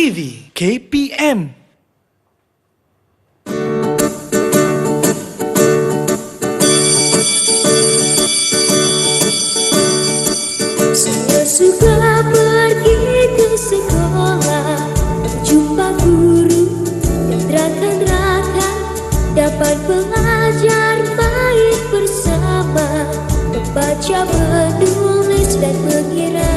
TV KPM. Saya suka pergi ke sekolah, jumpa guru yang rakan-rakan, dapat belajar baik bersama, membaca, menulis dan mengira.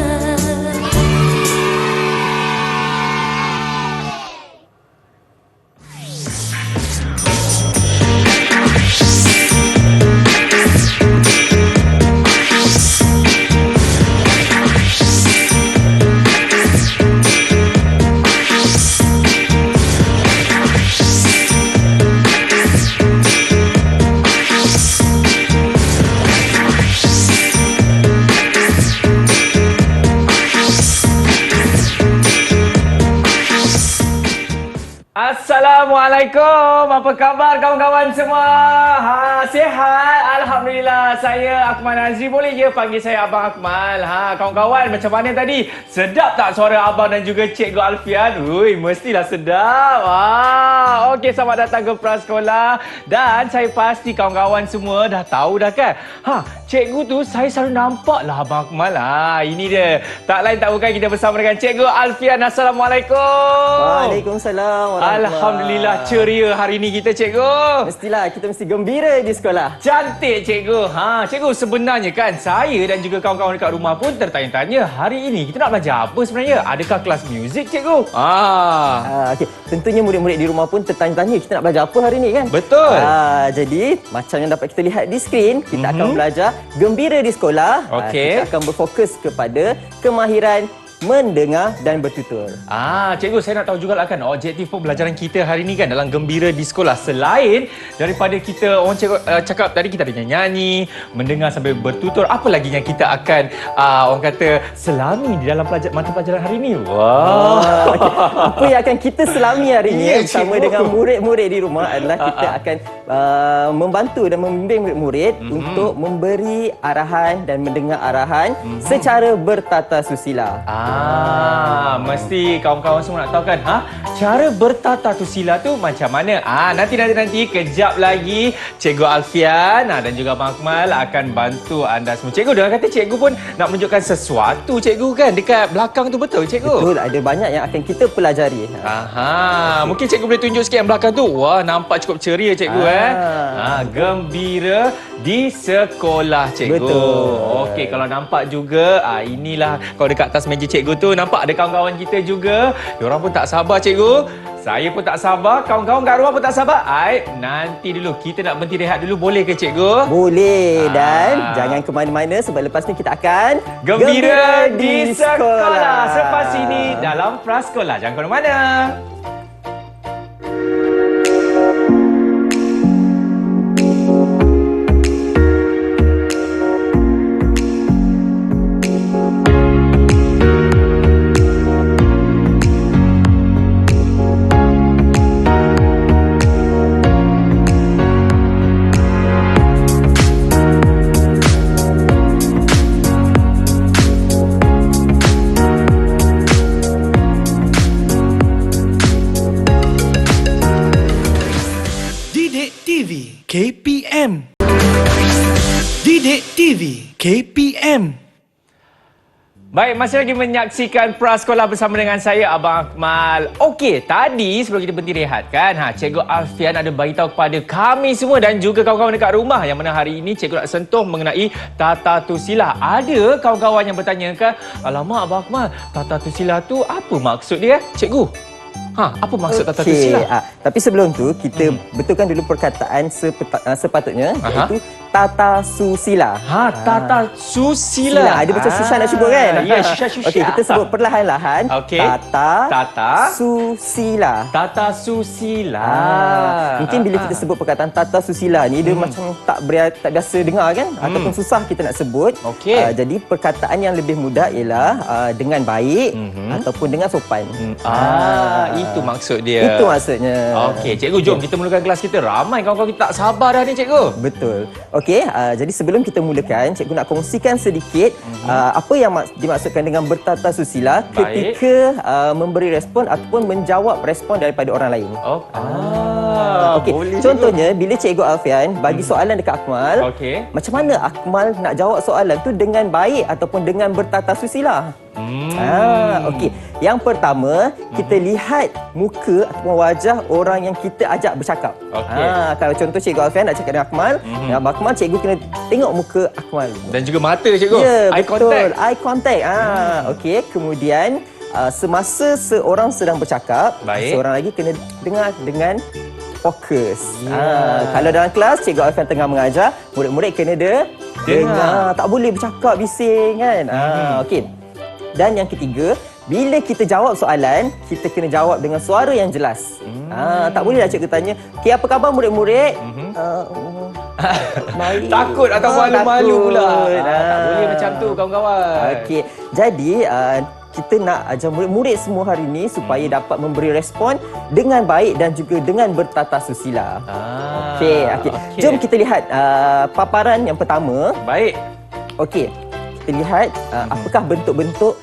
Assalamualaikum. Apa khabar kawan-kawan semua? Sihat? Alhamdulillah. Saya Akmal Nazri. Boleh je panggil saya Abang Akmal. Kawan-kawan, macam mana tadi? Sedap tak suara Abang dan juga Cikgu Alfian? Ui, mestilah sedap. Okey, selamat datang ke Prasekolah. Dan saya pasti kawan-kawan semua dah tahu dah kan? Cikgu tu saya selalu nampak lah Abang Akmal. Ini dia. Tak lain tak bukan kita bersama dengan Cikgu Alfian. Assalamualaikum. Waalaikumsalam. Alhamdulillah, ceria hari ni kita, Cikgu. Mestilah, kita mesti gembira di sekolah. Cantik, Cikgu. Cikgu, sebenarnya kan saya dan juga kawan-kawan dekat rumah pun tertanya-tanya, hari ini kita nak belajar apa sebenarnya? Adakah kelas muzik, Cikgu? Okey, tentunya murid-murid di rumah pun tertanya-tanya kita nak belajar apa hari ni kan? Betul. Jadi, macam yang dapat kita lihat di skrin, kita akan belajar gembira di sekolah. Okey. Kita akan berfokus kepada kemahiran mendengar dan bertutur. Cikgu, saya nak tahu juga lah kan objektif pembelajaran kita hari ni kan dalam gembira di sekolah. Selain daripada kita, orang cakap tadi kita ada nyanyi, mendengar sambil bertutur, apa lagi yang kita akan orang kata selami di dalam mata pelajaran hari ni? Okay. Apa yang akan kita selami hari ini bersama cikgu. dengan murid-murid di rumah adalah kita akan membantu dan membimbing murid-murid untuk memberi arahan dan mendengar arahan secara bertata susila. Mesti kawan-kawan semua nak tahu kan, cara bertata susila tu macam mana? Nanti kejap lagi Cikgu Alfian dan juga Abang Akmal akan bantu anda semua. Cikgu, dengar kata cikgu pun nak menunjukkan sesuatu, cikgu kan, dekat belakang tu, betul cikgu? Betul, ada banyak yang akan kita pelajari. Mungkin cikgu boleh tunjuk sikit yang belakang tu. Wah, nampak cukup ceria cikgu gembira di sekolah, cikgu. Betul. Okey, kalau nampak juga inilah kalau dekat atas meja cikgu tu nampak ada kawan-kawan kita juga. Diorang pun tak sabar, cikgu. Saya pun tak sabar. Kawan-kawan kat rumah pun tak sabar. Nanti dulu kita nak berhenti rehat dulu, boleh ke cikgu? Boleh. Dan jangan ke mana-mana sebab lepas ni kita akan Gembira di sekolah. Selepas ini dalam Prasekolah. Jangan ke mana-mana. KPM. Didik TV KPM. Baik, masih lagi menyaksikan Prasekolah bersama dengan saya, Abang Akmal. Okey, tadi sebelum kita berhenti rehat kan, Cikgu Alfian ada beritahu kepada kami semua dan juga kawan-kawan dekat rumah yang mana hari ini cikgu nak sentuh mengenai tata susila. Ada kawan-kawan yang bertanya kan, alamak Abang Akmal, tata susila tu apa maksud dia, cikgu? Apa maksud tata susila? Tapi sebelum tu, kita betulkan dulu perkataan sepatutnya, iaitu tata susila. Tata susila. Ada macam susah nak cuba kan? Ya, susah. Okey, kita sebut perlahan-lahan. Okey. Tata susila. Tata susila. Mungkin bila kita sebut perkataan tata susila ni, dia macam tak biasa dengar kan? Ataupun susah kita nak sebut. Okey. Jadi perkataan yang lebih mudah ialah dengan baik ataupun dengan sopan. Itu maksud dia. Itu maksudnya. Okey, cikgu, jom kita mulakan kelas kita. Ramai kawan-kawan kita tak sabar dah ni, cikgu. Betul. Okey, jadi sebelum kita mulakan, cikgu nak kongsikan sedikit apa yang dimaksudkan dengan bertata susila ketika memberi respon ataupun menjawab respon daripada orang lain. Okey. Contohnya bila Cikgu Alfian bagi soalan dekat Akmal, macam mana Akmal nak jawab soalan tu dengan baik ataupun dengan bertata susila? Okey. Yang pertama, kita lihat muka ataupun wajah orang yang kita ajak bercakap. Kalau contoh Cikgu Alfian nak cakap dengan Akmal, Akmal cikgu kena tengok muka Akmal. Dan juga mata cikgu. Ya, Eye betul. contact. Eye contact. Okey. Kemudian semasa seorang sedang bercakap, seorang lagi kena dengar dengan fokus. Kalau dalam kelas Cikgu Alfian tengah mengajar, murid-murid kena dengar. Tak boleh bercakap bising kan. Okey. Dan yang ketiga, bila kita jawab soalan, kita kena jawab dengan suara yang jelas. Tak bolehlah cikgu tanya, "Okey, apa khabar murid-murid?" Baik. Takut atau malu-malu pula. Tak boleh macam tu kawan-kawan. Okey. Jadi kita nak ajar murid-murid semua hari ini supaya dapat memberi respon dengan baik dan juga dengan bertata susila. Okey. Jom kita lihat paparan yang pertama. Baik. Okey. Kita lihat apakah bentuk-bentuk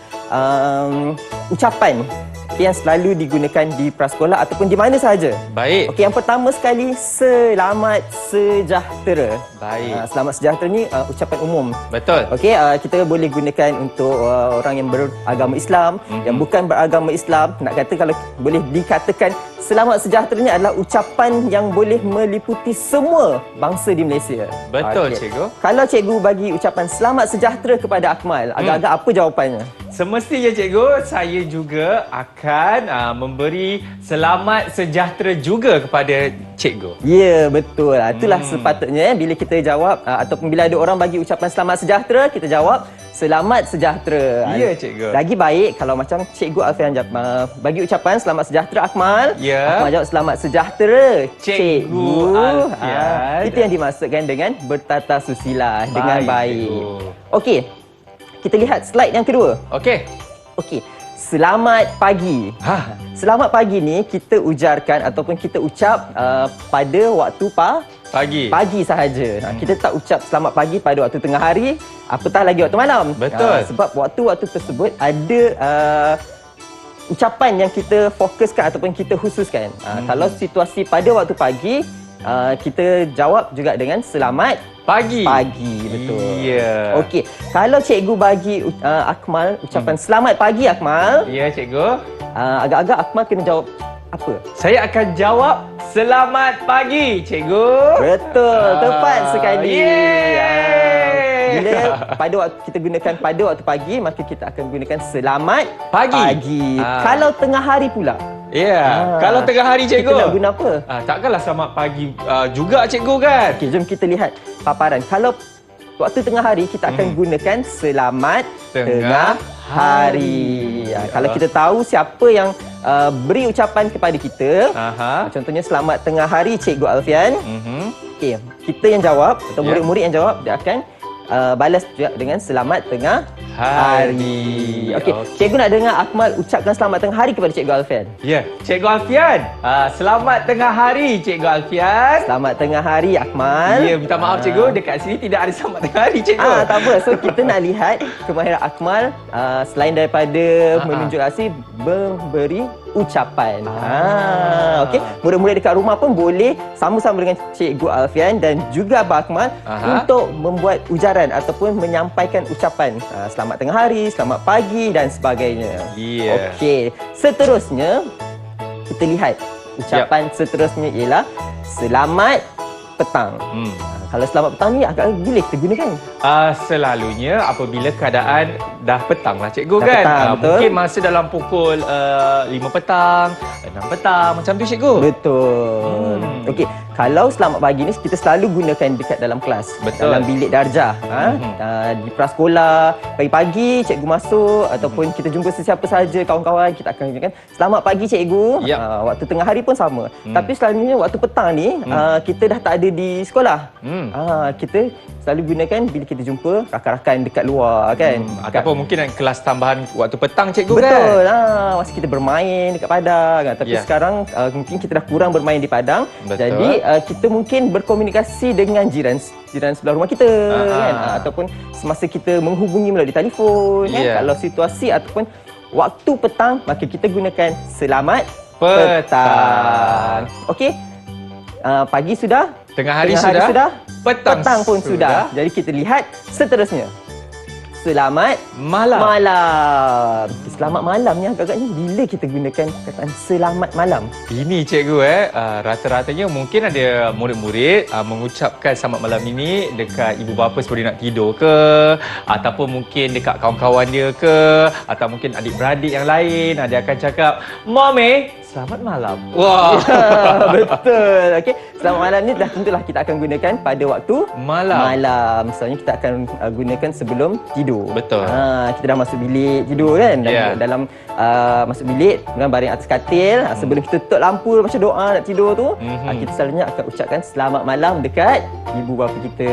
ucapan yang selalu digunakan di prasekolah ataupun di mana sahaja. Baik. Okey, yang pertama sekali, selamat sejahtera. Baik. Selamat sejahtera ni ucapan umum. Betul. Okey, kita boleh gunakan untuk orang yang beragama Islam, yang bukan beragama Islam. Nak kata kalau boleh dikatakan selamat sejahtera ni adalah ucapan yang boleh meliputi semua bangsa di Malaysia. Betul, cikgu. Kalau cikgu bagi ucapan selamat sejahtera kepada Akmal, agak-agak apa jawapannya? Semestinya cikgu, saya juga akan memberi selamat sejahtera juga kepada cikgu. Ya, betul. Itulah sepatutnya bila kita jawab ataupun bila ada orang bagi ucapan selamat sejahtera, kita jawab selamat sejahtera. Ya, cikgu. Lagi baik kalau macam Cikgu Alfian bagi ucapan selamat sejahtera Akmal. Ya. Akmal jawab selamat sejahtera Cikgu Alfian. Itu yang dimaksudkan dengan bertata susila dengan baik. Cikgu. Okey. Kita lihat slide yang kedua. Okey. Selamat pagi. Selamat pagi ni kita ujarkan ataupun kita ucap pada waktu pagi sahaja. Kita tak ucap selamat pagi pada waktu tengah hari, apatah lagi waktu malam. Betul. Sebab waktu-waktu tersebut ada ucapan yang kita fokuskan ataupun kita khususkan. Kalau situasi pada waktu pagi, kita jawab juga dengan selamat pagi, betul. Ya. Okey, kalau cikgu bagi Akmal ucapan selamat pagi Akmal. Ya, cikgu. Agak-agak Akmal kena jawab apa? Saya akan jawab selamat pagi, cikgu. Betul, tepat sekali. Bila Yeay. pada waktu kita gunakan pada waktu pagi, maka kita akan gunakan selamat Pagi. Kalau tengah hari pula, kalau tengah hari, cikgu, kita nak guna apa? takkanlah selamat pagi juga, cikgu kan? Okey, jom kita lihat paparan. Kalau waktu tengah hari, kita akan gunakan selamat tengah hari. Kalau kita tahu siapa yang beri ucapan kepada kita, contohnya selamat tengah hari Cikgu Alfian. Okey, kita yang jawab atau murid-murid yang jawab, dia akan balas juga dengan selamat tengah hari. Okey, cikgu nak dengar Akmal ucapkan selamat tengah hari kepada Cikgu Alfian. Ya, Cikgu Alfian. Selamat tengah hari, Cikgu Alfian. Selamat tengah hari Akmal. Ya, minta maaf cikgu, dekat sini tidak ada selamat tengah hari, cikgu. Tak apa. So kita nak lihat kemahiran Akmal selain daripada menunjuk kasih, memberi ucapan. Okey, murid-murid dekat rumah pun boleh sama-sama dengan Cikgu Alfian dan juga Abang Akmal untuk membuat ujaran ataupun menyampaikan ucapan selamat tengah hari, selamat pagi dan sebagainya. Okey, seterusnya kita lihat ucapan seterusnya ialah selamat petang. Kalau selamat petang ni agak bila kita gunakan? Selalunya apabila keadaan dah petang lah, cikgu, dah kan? Petang, betul. Mungkin masa dalam pukul 5 petang, 6 petang, macam tu, cikgu. Betul. Okey, kalau selamat pagi ni kita selalu gunakan dekat dalam kelas. Betul. Dalam bilik darjah. Di prasekolah, pagi-pagi cikgu masuk ataupun kita jumpa sesiapa sahaja, kawan-kawan, kita akan gunakan selamat pagi cikgu. Waktu tengah hari pun sama. Tapi selalunya waktu petang ni kita dah tak ada di sekolah. Kita selalu gunakan bila kita jumpa rakan-rakan dekat luar, kan? Ataupun mungkin kelas tambahan waktu petang, cikgu. Betul. Kan? Masa kita bermain dekat padang. Tapi sekarang mungkin kita dah kurang bermain di padang. Betul. Jadi kita mungkin berkomunikasi dengan jiran sebelah rumah kita kan, ataupun semasa kita menghubungi melalui telefon kan. Kalau situasi ataupun waktu petang, maka kita gunakan selamat petang. Okey. Pagi sudah, tengah hari sudah, petang pun sudah. Jadi kita lihat seterusnya. Selamat malam. Selamat malam ni agaknya bila kita gunakan perkataan selamat malam? Ini cikgu rata-ratanya mungkin ada murid-murid mengucapkan selamat malam ini dekat ibu bapa sebelum nak tidur ke, ataupun mungkin dekat kawan-kawan dia ke, atau mungkin adik-beradik yang lain. Dia akan cakap, "Mommy, selamat malam." Wah, betul. Okey, selamat malam ni dah tentulah kita akan gunakan pada waktu malam. Misalnya kita akan gunakan sebelum tidur. Betul. Kita dah masuk bilik tidur kan. Dalam masuk bilik dengan baring atas katil, sebelum kita tutup lampu baca doa nak tidur tu, kita selalunya akan ucapkan selamat malam dekat ibu bapa kita.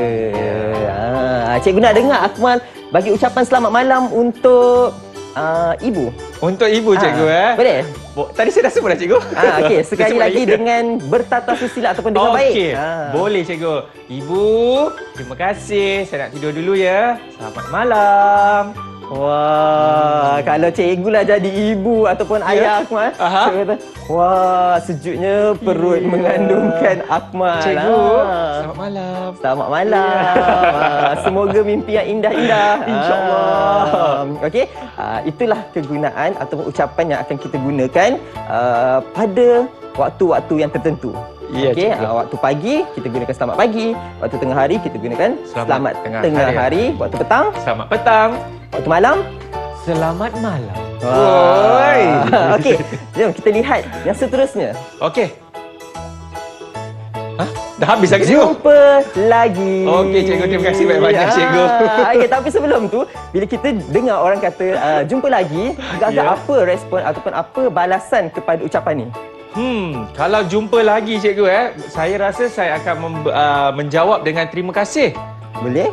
Cikgu nak dengar Akmal bagi ucapan selamat malam untuk ibu. Untuk ibu cikgu Boleh? Tadi saya dah sebut dah cikgu. Okey, sekali lagi dengan bertata susila ataupun dengan baik. Okey. Boleh cikgu. Ibu, terima kasih. Saya nak tidur dulu ya. Selamat malam. Wah, kalau cikgu lah jadi ibu ataupun ayah Akmal, cikgu kata, wah, sejuknya perut mengandungkan Akmal. Cikgu, selamat malam. Selamat malam. Semoga mimpi yang indah-indah. InsyaAllah. Okey, itulah kegunaan ataupun ucapan yang akan kita gunakan pada waktu-waktu yang tertentu. Okey, waktu pagi kita gunakan selamat pagi, waktu tengah hari kita gunakan selamat tengah hari, waktu petang selamat petang, waktu malam selamat malam. Okey, jom kita lihat yang seterusnya. Okey. Dah habis lagi cikgu? Jumpa lagi. Okey cikgu, terima kasih banyak-banyak cikgu. Okey, tapi sebelum tu, bila kita dengar orang kata jumpa lagi, agak-agak apa respon ataupun apa balasan kepada ucapan ni? Kalau jumpa lagi cikgu saya rasa saya akan menjawab dengan terima kasih. Boleh?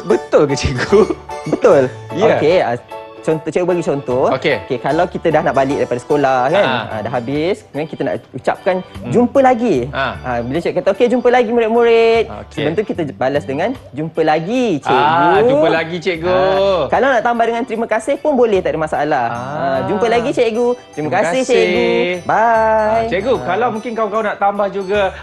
Betul ke cikgu? Betul. Ya. Okey, contoh, cikgu bagi contoh. Okey. Kalau kita dah nak balik daripada sekolah kan, dah habis, kemudian kita nak ucapkan jumpa lagi. Bila cikgu kata okey jumpa lagi murid-murid, sebelum tu kita balas dengan jumpa lagi cikgu. Jumpa lagi cikgu. Kalau nak tambah dengan terima kasih pun boleh, tak ada masalah. Jumpa lagi cikgu. Terima kasih cikgu. Bye. Cikgu, kalau mungkin kawan-kawan nak tambah juga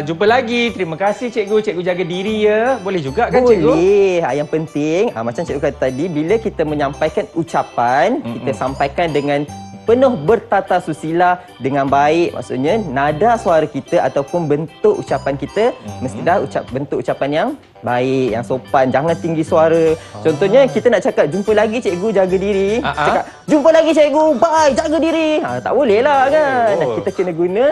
jumpa lagi, terima kasih cikgu, cikgu jaga diri ya. Boleh juga kan cikgu? Boleh. Yang penting macam cikgu kata tadi, bila kita menyampaikan ucapan, kita sampaikan dengan penuh bertata susila dengan baik. Maksudnya nada suara kita ataupun bentuk ucapan kita mestilah bentuk ucapan yang baik, yang sopan. Jangan tinggi suara. Contohnya kita nak cakap jumpa lagi cikgu, jaga diri. Cakap jumpa lagi cikgu, bye, jaga diri. Tak boleh lah kan. Kita kena guna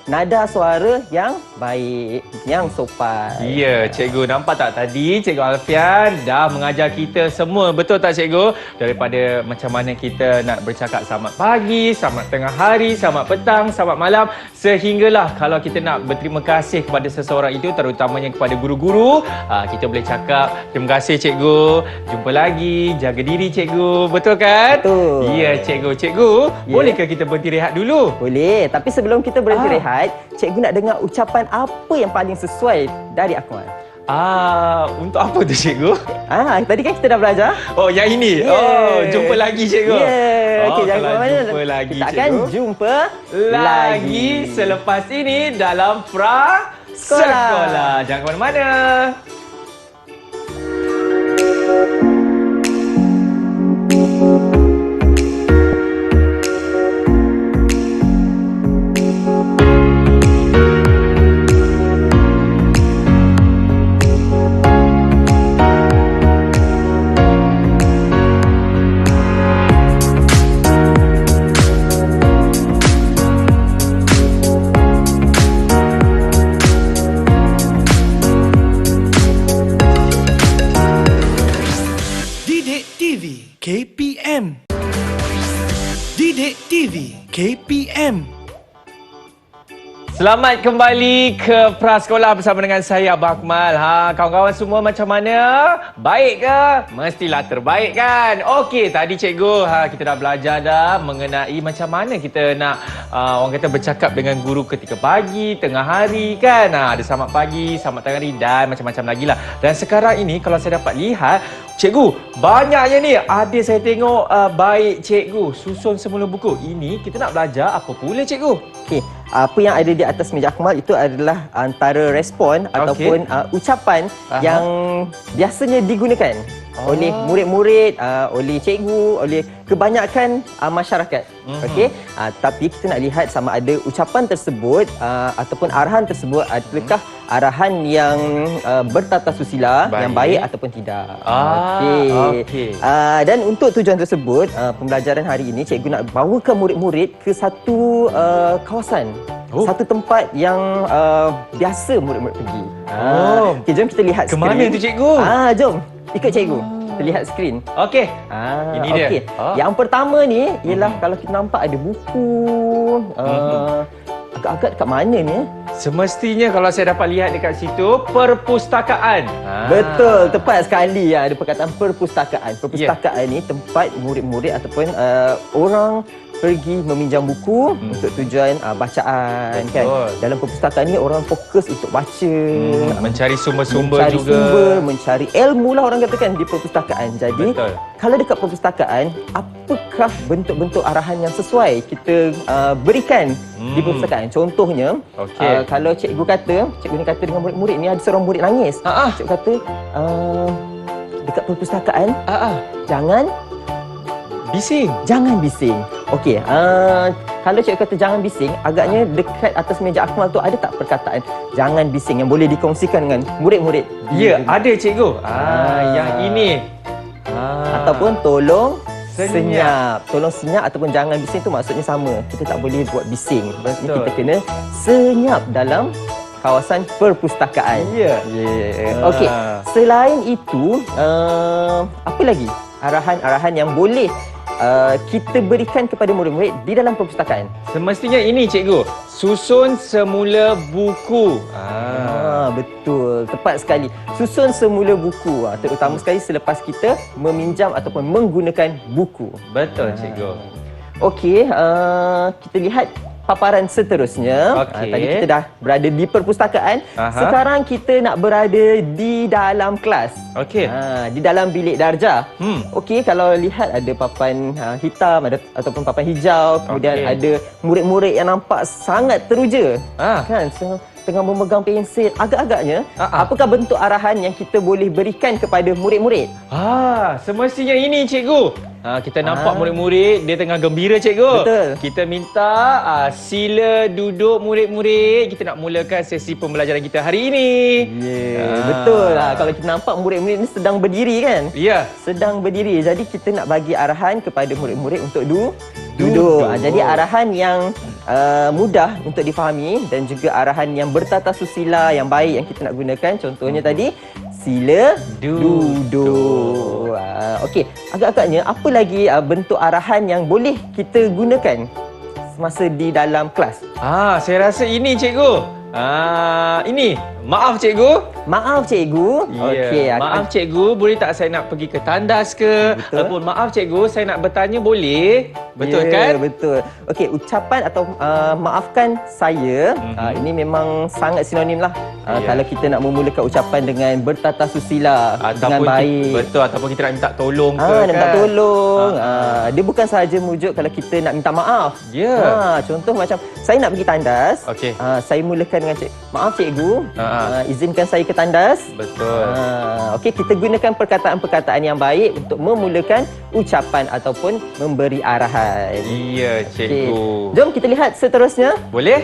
nada suara yang baik, yang sopan. Ya, cikgu nampak tak tadi Cikgu Alfian dah mengajar kita semua, betul tak cikgu? Daripada macam mana kita nak bercakap selamat pagi, selamat tengah hari, selamat petang, selamat malam, sehinggalah kalau kita nak berterima kasih kepada seseorang itu, terutamanya kepada guru-guru, kita boleh cakap terima kasih cikgu, jumpa lagi, jaga diri cikgu, betul kan? Betul. Ya cikgu, bolehkah kita berhenti rehat dulu? Boleh, tapi sebelum kita berhenti rehat, cikgu nak dengar ucapan apa yang paling sesuai dari Akmal. Untuk apa tu cikgu? Tadi kan kita dah belajar. Oh, yang ini. Jumpa lagi cikgu. Okey, jangan ke mana. Jumpa lagi kita cikgu. akan jumpa lagi selepas ini dalam Sekolah. Jangan ke mana-mana. KPM. Didik TV KPM. Selamat kembali ke Prasekolah bersama dengan saya Abang Akmal. Kawan-kawan semua macam mana? Baik ke? Mestilah terbaik kan? Okey, tadi cikgu kita dah belajar dah mengenai macam mana kita nak orang kata bercakap dengan guru ketika pagi, tengah hari kan. Ada selamat pagi, selamat tengah hari dan macam-macam lagi lah. Dan sekarang ini kalau saya dapat lihat, cikgu, banyaknya ni. Ada saya tengok baik cikgu, susun semula buku. Ini kita nak belajar apa pula cikgu? Okey, apa yang ada di atas meja Akmal itu adalah antara respon ataupun ucapan yang biasanya digunakan oleh murid-murid, oleh cikgu, oleh kebanyakan masyarakat. Okey, tapi kita nak lihat sama ada ucapan tersebut ataupun arahan tersebut adakah arahan yang bertata susila, yang baik ataupun tidak. Okey. Dan untuk tujuan tersebut, pembelajaran hari ini cikgu nak bawakan murid-murid ke satu kawasan. Satu tempat yang biasa murid-murid pergi. Okey, jom kita lihat Ke skrin. mana tu cikgu? Jom ikut cikgu. Kita lihat skrin. Okey. Ini dia. Okey. Yang pertama ni ialah kalau kita nampak ada buku. Agak-agak dekat mana ni? Semestinya kalau saya dapat lihat dekat situ, perpustakaan. Betul, tepat sekali. Ada perkataan perpustakaan. Perpustakaan ni tempat murid-murid ataupun orang pergi meminjam buku untuk tujuan bacaan. Betul. Kan. Dalam perpustakaan ni orang fokus untuk baca, mencari sumber-sumber juga, mencari ilmu lah orang katakan di perpustakaan. Jadi kalau dekat perpustakaan, apakah bentuk-bentuk arahan yang sesuai kita berikan di perpustakaan? Contohnya, kalau cikgu ni kata dengan murid-murid ni ada seorang murid nangis. Cikgu kata dekat perpustakaan jangan bising. Jangan bising. Okey, kalau cikgu kata jangan bising, agaknya dekat atas meja Akmal tu ada tak perkataan jangan bising yang boleh dikongsikan dengan murid-murid? Ya, ada cikgu. Yang ini. Ataupun tolong senyap. Tolong senyap ataupun jangan bising tu maksudnya sama. Kita tak boleh buat bising. Maksudnya kita kena senyap dalam kawasan perpustakaan. Ya. Okey, selain itu, apa lagi arahan-arahan yang boleh kita berikan kepada murid-murid di dalam perpustakaan? Semestinya ini cikgu, susun semula buku. Betul, tepat sekali. Susun semula buku, terutama sekali selepas kita meminjam ataupun menggunakan buku. Betul cikgu. Okey, kita lihat paparan seterusnya. Tadi kita dah berada di perpustakaan. Sekarang kita nak berada di dalam kelas. Di dalam bilik darjah. Okey, kalau lihat ada papan hitam ataupun papan hijau, kemudian ada murid-murid yang nampak sangat teruja. Kan, tengah memegang pensel. Agak-agaknya, apakah bentuk arahan yang kita boleh berikan kepada murid-murid? Semestinya ini cikgu. Kita nampak murid-murid dia tengah gembira cikgu. Betul. Kita minta sila duduk murid-murid. Kita nak mulakan sesi pembelajaran kita hari ini. Betul lah. Kalau kita nampak murid-murid ni sedang berdiri kan? Ya. Sedang berdiri. Jadi kita nak bagi arahan kepada murid-murid untuk duduk. Jadi arahan yang mudah untuk difahami dan juga arahan yang bertata susila yang baik yang kita nak gunakan. Contohnya tadi, sila duduk. Okey, agak-agaknya apa lagi bentuk arahan yang boleh kita gunakan semasa di dalam kelas? Saya rasa ini cikgu. Ini. Maaf cikgu. Maaf cikgu. Okey, maaf cikgu, boleh tak saya nak pergi ke tandas ke? Ataupun maaf cikgu, saya nak bertanya boleh? Betul kan? Betul. Okey, ucapan atau maafkan saya, ini memang sangat sinonim lah. Kalau kita nak memulakan ucapan dengan bertata susila, dengan baik. Betul, ataupun kita nak minta tolong ke nak minta tolong. Dia bukan sahaja merujuk kalau kita nak minta maaf. Contoh macam saya nak pergi tandas. Saya mulakan dengan maaf cikgu, izinkan saya ke tandas. Betul. Okey, kita gunakan perkataan-perkataan yang baik untuk memulakan ucapan ataupun memberi arahan. Iya, cikgu. Jom kita lihat seterusnya. Boleh?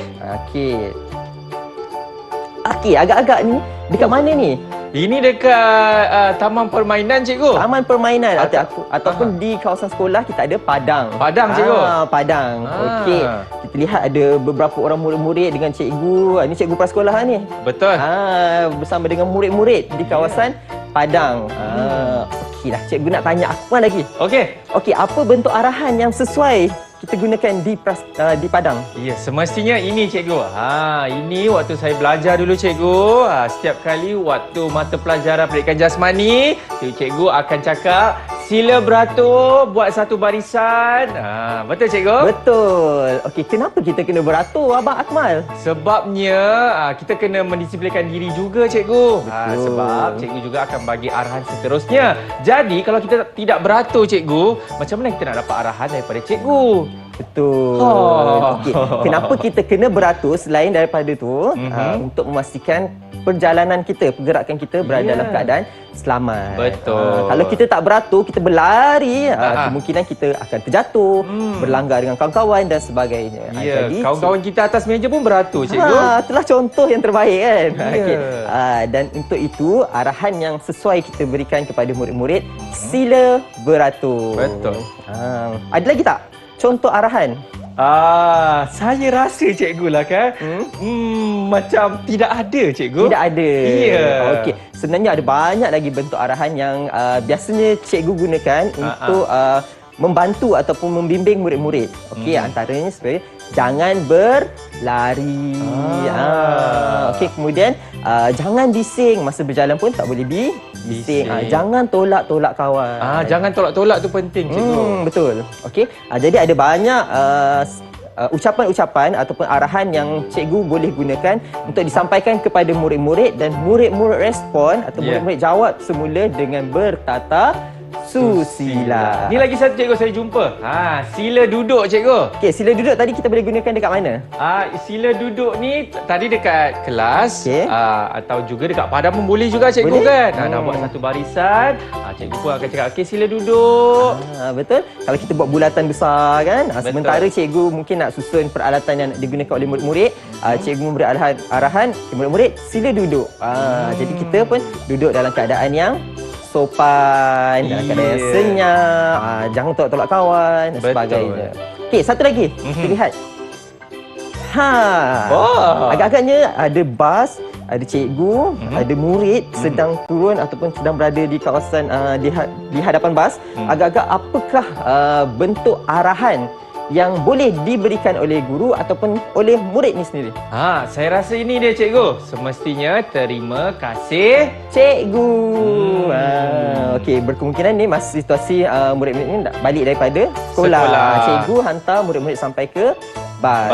Okey, agak-agak ni dekat mana ni? Ini dekat taman permainan cikgu. Taman permainan ataupun di kawasan sekolah kita ada padang. Padang cikgu. Padang. Okey. Kita lihat ada beberapa orang murid-murid dengan cikgu. Ini cikgu prasekolah ni. Betul. Bersama dengan murid-murid di kawasan padang. Okeylah, cikgu nak tanya Akmal lagi. Okey, apa bentuk arahan yang sesuai kita gunakan di padang? Ya, semestinya ini cikgu. Ini waktu saya belajar dulu cikgu. Setiap kali waktu mata pelajaran pendidikan jasmani, cikgu akan cakap sila beratur, buat satu barisan. Betul cikgu? Betul. Okey, kenapa kita kena beratur, Abang Akmal? Sebabnya kita kena mendisiplinkan diri juga cikgu. Betul. Sebab cikgu juga akan bagi arahan seterusnya. Jadi kalau kita tidak beratur cikgu, macam mana kita nak dapat arahan daripada cikgu? Betul. Okey, kenapa kita kena beratur selain daripada tu untuk memastikan perjalanan kita, pergerakan kita berada dalam keadaan selamat. Betul. Kalau kita tak beratur, kita berlari, kemungkinan kita akan terjatuh, berlanggar dengan kawan-kawan dan sebagainya. Ya, Jadi kawan-kawan kita atas meja pun beratur cikgu. itulah contoh yang terbaik kan. Ya. Okey. Dan untuk itu arahan yang sesuai kita berikan kepada murid-murid, sila beratur. Betul. Ada lagi tak contoh arahan? Saya rasa cikgu lah kan. Macam tidak ada cikgu. Tidak ada. Ya. Okey. Sebenarnya ada banyak lagi bentuk arahan yang biasanya cikgu gunakan untuk membantu ataupun membimbing murid-murid. Okey, antaranya seperti jangan berlari. Okey, kemudian jangan bising masa berjalan pun tak boleh bising. Jangan tolak-tolak kawan. Jangan tolak-tolak tu penting cikgu. Betul. Okey. Jadi ada banyak ucapan-ucapan ataupun arahan yang cikgu boleh gunakan untuk disampaikan kepada murid-murid dan murid-murid respon atau murid-murid jawab semula dengan bertata susila. Ni lagi satu cikgu saya jumpa. Sila duduk cikgu. Okey, sila duduk tadi kita boleh gunakan dekat mana? Sila duduk ni tadi dekat kelas atau juga dekat padang pun boleh juga cikgu Boleh? kan. Nak buat satu barisan, cikgu pun akan cakap okey sila duduk. Betul. Kalau kita buat bulatan besar kan, sementara cikgu mungkin nak susun peralatan yang digunakan oleh murid-murid, cikgu memberi arahan ke murid-murid sila duduk. Jadi kita pun duduk dalam keadaan yang sopan, dalam keadaan yang senyap, jangan tolak-tolak kawan dan sebagainya. Okey, satu lagi. Kita lihat. Agak-agaknya ada bas, ada cikgu, ada murid sedang turun ataupun sedang berada di kawasan di hadapan bas. Agak-agak apakah bentuk arahan yang boleh diberikan oleh guru ataupun oleh murid ni sendiri? Saya rasa ini dia cikgu. Semestinya terima kasih cikgu. Okey, berkemungkinan ni masa situasi murid-murid ni nak balik daripada sekolah. Cikgu hantar murid-murid sampai ke bas.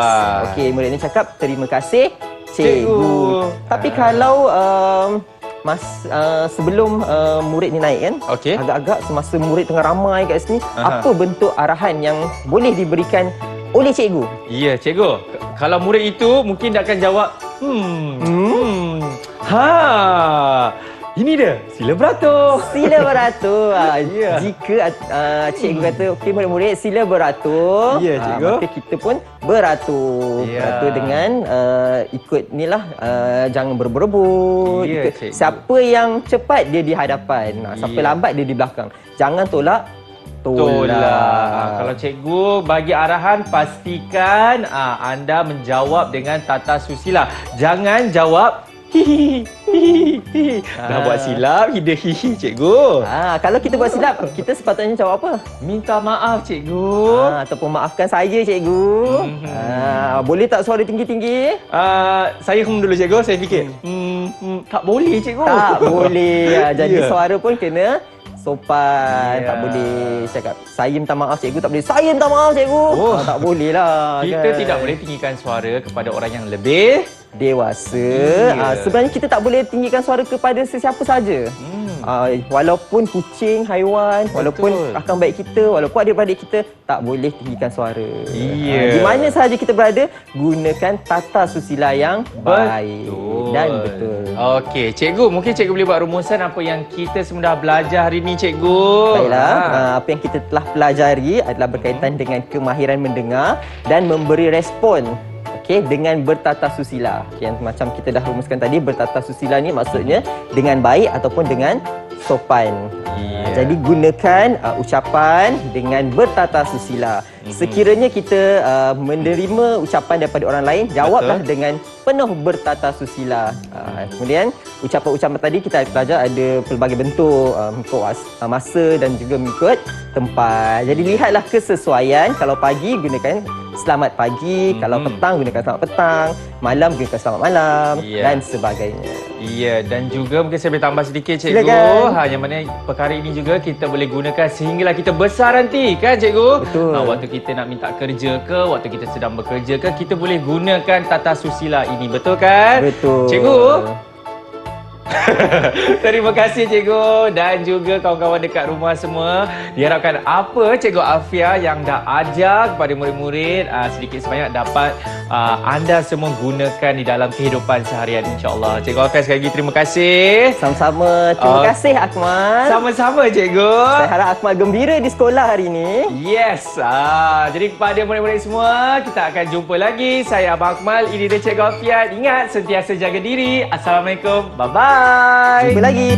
Okey, murid ni cakap terima kasih cikgu. Tapi kalau sebelum murid ni naik kan, agak-agak semasa murid tengah ramai kat sini, apa bentuk arahan yang boleh diberikan oleh cikgu? Ya cikgu, kalau murid itu mungkin dia akan jawab ini dia, sila beratur. Sila beratur. Jika cikgu kata okey murid-murid sila beratur, maka kita pun beratur. Beratur dengan ikut inilah, jangan berebut-rebut. Siapa yang cepat dia di hadapan, siapa lambat dia di belakang. Jangan tolak. Kalau cikgu bagi arahan, pastikan anda menjawab dengan tata susila. Jangan jawab dah buat silap, hihi cikgu. Kalau kita buat silap, kita sepatutnya jawab apa? Minta maaf cikgu. Ataupun maafkan saya cikgu. Boleh tak suara tinggi-tinggi? Saya dulu cikgu, saya fikir. Tak boleh cikgu. Tak boleh. Jadi suara pun kena sopan. Tak boleh cakap saya minta maaf cikgu, tak boleh saya minta maaf cikgu. Tak boleh lah. Kita tidak boleh tinggikan suara kepada orang yang lebih dewasa. Sebenarnya kita tak boleh tinggikan suara kepada sesiapa saja. Walaupun kucing, haiwan, walaupun rakan baik kita, walaupun adik-beradik kita, tak boleh tinggikan suara. Di mana sahaja kita berada, gunakan tata susila yang baik dan betul. Okey, cikgu, mungkin cikgu boleh buat rumusan apa yang kita semua dah belajar hari ni cikgu. Baiklah, apa yang kita telah pelajari adalah berkaitan dengan kemahiran mendengar dan memberi respon. Okey, dengan bertata susila. Yang macam kita dah rumuskan tadi, bertata susila ni maksudnya dengan baik ataupun dengan sopan. Jadi gunakan ucapan dengan bertata susila. Sekiranya kita menerima ucapan daripada orang lain, jawablah dengan penuh bertata susila. Kemudian ucapan-ucapan tadi kita belajar ada pelbagai bentuk, mengikut masa dan juga mengikut tempat. Jadi lihatlah kesesuaian. Kalau pagi gunakan selamat pagi, kalau petang gunakan selamat petang, malam gunakan selamat malam dan sebagainya. Dan juga mungkin saya boleh tambah sedikit cikgu. Yang mana perkara ini juga kita boleh gunakan sehinggalah kita besar nanti, kan cikgu? Betul. Waktu kita nak minta kerja ke, waktu kita sedang bekerja ke, kita boleh gunakan tata susila ini, betul kan? Betul. Cikgu, terima kasih cikgu dan juga kawan-kawan dekat rumah semua. Diharapkan apa Cikgu Afia yang dah ajar kepada murid-murid sedikit sebanyak dapat anda semua gunakan di dalam kehidupan seharian, insya-Allah. Cikgu Afia sekali lagi terima kasih. Sama-sama. Terima kasih Akmal. Sama-sama cikgu. Saya harap Akmal gembira di sekolah hari ini. Yes. Jadi kepada murid-murid semua, kita akan jumpa lagi. Saya Abang Akmal, ini dia Cikgu Afia. Ingat sentiasa jaga diri. Assalamualaikum. Bye-bye. Jumpa lagi.